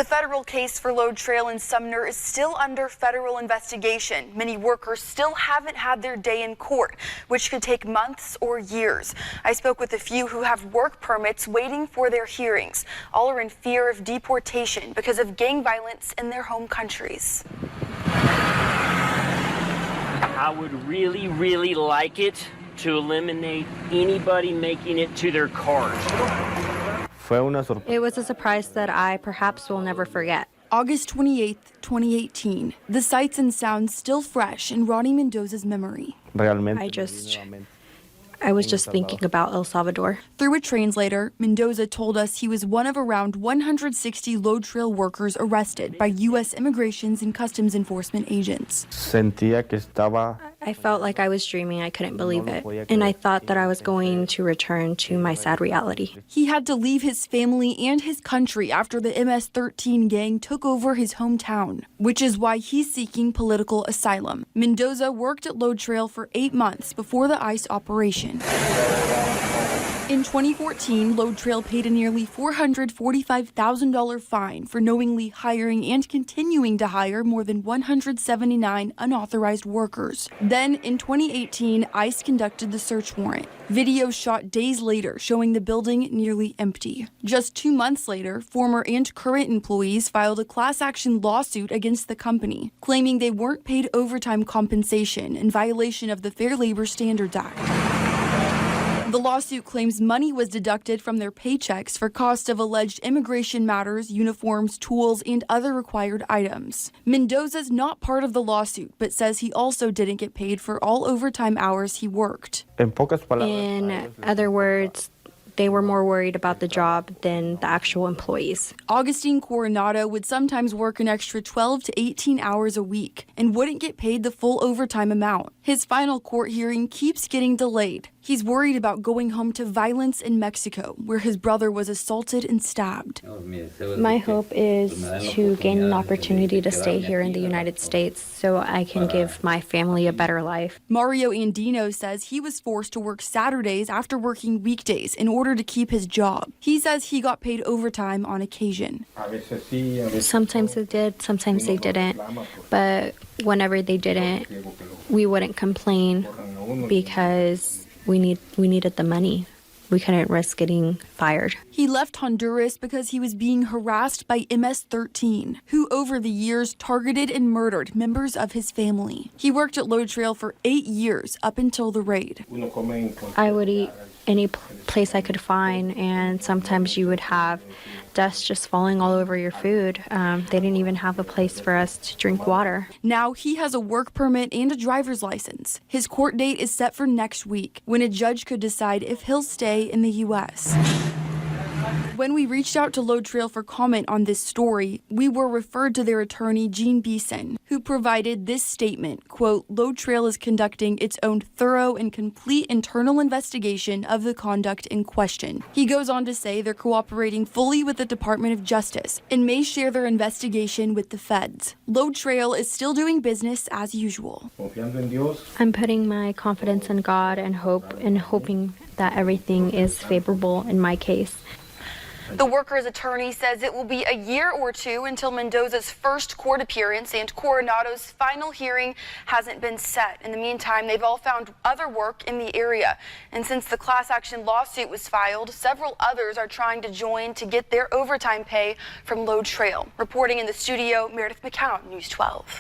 The federal case for Lode Trail in Sumner is still under federal investigation. Many workers still haven't had their day in court, which could take months or years. I spoke with a few who have work permits waiting for their hearings. All are in fear of deportation because of gang violence in their home countries. I would really like it to eliminate anybody making it to their cars. It was a surprise that I perhaps will never forget. August 28, 2018. The sights and sounds still fresh in Ronnie Mendoza's memory. I was just thinking about El Salvador. Through a translator, Mendoza told us he was one of around 160 Lode Trail workers arrested by U.S. Immigrations and Customs Enforcement agents. I felt like I was dreaming. I couldn't believe it. And I thought that I was going to return to my sad reality. He had to leave his family and his country after the MS-13 gang took over his hometown, which is why he's seeking political asylum. Mendoza worked at Lode Trail for 8 months before the ICE operation. In 2014, Lode Trail paid a nearly $445,000 fine for knowingly hiring and continuing to hire more than 179 unauthorized workers. Then, in 2018, ICE conducted the search warrant. Video shot days later showing the building nearly empty. Just 2 months later, former and current employees filed a class action lawsuit against the company, claiming they weren't paid overtime compensation in violation of the Fair Labor Standards Act. The lawsuit claims money was deducted from their paychecks for cost of alleged immigration matters, uniforms, tools, and other required items. Mendoza's not part of the lawsuit, but says he also didn't get paid for all overtime hours he worked. In other words, they were more worried about the job than the actual employees. Augustine Coronado would sometimes work an extra 12 to 18 hours a week and wouldn't get paid the full overtime amount. His final court hearing keeps getting delayed. He's worried about going home to violence in Mexico, where his brother was assaulted and stabbed. My hope is to gain an opportunity to stay here in the United States so I can give my family a better life. Mario Andino says he was forced to work Saturdays after working weekdays in order to keep his job. He says he got paid overtime on occasion. Sometimes they did, sometimes they didn't. But whenever they didn't, we wouldn't complain because we needed the money. We couldn't risk getting fired. He left Honduras because he was being harassed by MS-13, who over the years targeted and murdered members of his family. He worked at Lode Trail for 8 years up until the raid. I would eat any place I could find, and sometimes you would have dust just falling all over your food. They didn't even have a place for us to drink water. Now he has a work permit and a driver's license. His court date is set for next week, when a judge could decide if he'll stay in the U.S. When we reached out to Lode Trail for comment on this story, we were referred to their attorney, Gene Beeson, who provided this statement, quote, Lode Trail is conducting its own thorough and complete internal investigation of the conduct in question. He goes on to say they're cooperating fully with the Department of Justice and may share their investigation with the feds. Lode Trail is still doing business as usual. I'm putting my confidence in God and hoping that everything is favorable in my case. The workers' attorney says it will be a year or two until Mendoza's first court appearance, and Coronado's final hearing hasn't been set. In the meantime, they've all found other work in the area. And since the class action lawsuit was filed, several others are trying to join to get their overtime pay from Lode Trail. Reporting in the studio, Meredith McCown, News 12.